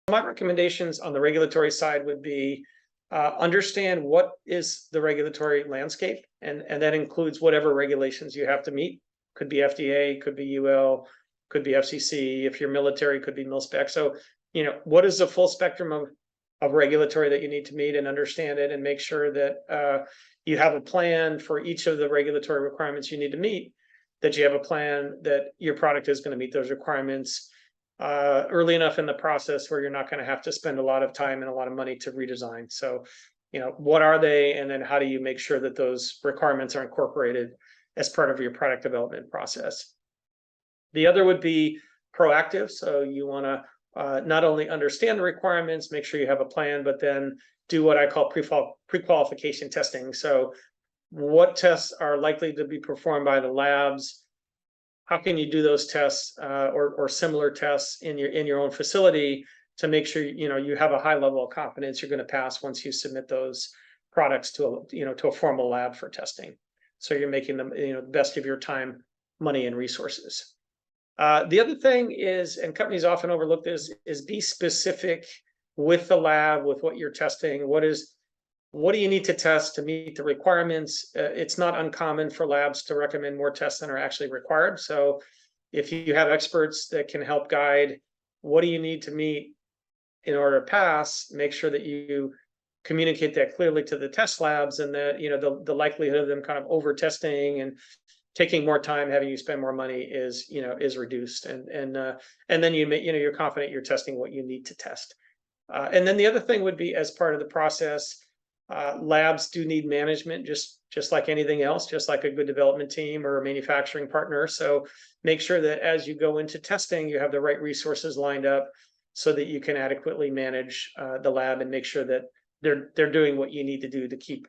My recommendations on the regulatory side would be understand what is the regulatory landscape, and that includes whatever regulations you have to meet. Could be FDA, could be UL, could be FCC. If you're military, could be mil-spec. So, what is the full spectrum of regulatory that you need to meet, and understand it, and make sure that you have a plan for each of the regulatory requirements you need to meet, that you have a plan that your product is going to meet those requirements early enough in the process where you're not going to have to spend a lot of time and a lot of money to redesign. So, what are they, and then how do you make sure that those requirements are incorporated as part of your product development process? The other would be proactive. So you want to not only understand the requirements, make sure you have a plan, but then do what I call pre-qualification testing. So what tests are likely to be performed by the labs? How can you do those tests or similar tests in your own facility to make sure you have a high level of confidence you're going to pass once you submit those products to a formal lab for testing? So you're making them the best of your time, money, and resources. The other thing is, and companies often overlook this, is be specific with the lab, with what you're testing. What do you need to test to meet the requirements? It's not uncommon for labs to recommend more tests than are actually required. So if you have experts that can help guide, what do you need to meet in order to pass, make sure that you communicate that clearly to the test labs, and that the likelihood of them kind of over testing and taking more time, having you spend more money is reduced, and then you're confident you're testing what you need to test. And then the other thing would be, as part of the process, labs do need management, just like anything else, just like a good development team or a manufacturing partner. So make sure that as you go into testing, you have the right resources lined up so that you can adequately manage the lab and make sure that they're doing what you need to do to keep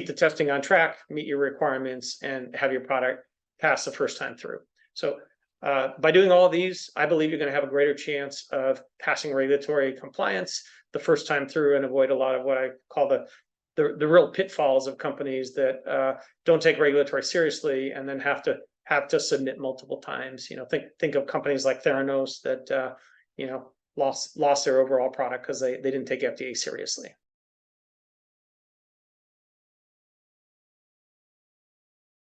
the testing on track, meet your requirements, and have your product pass the first time through. So by doing all of these, I believe you're going to have a greater chance of passing regulatory compliance the first time through, and avoid a lot of what I call the real pitfalls of companies that don't take regulatory seriously and then have to submit multiple times. Think of companies like Theranos that lost their overall product because they didn't take FDA seriously.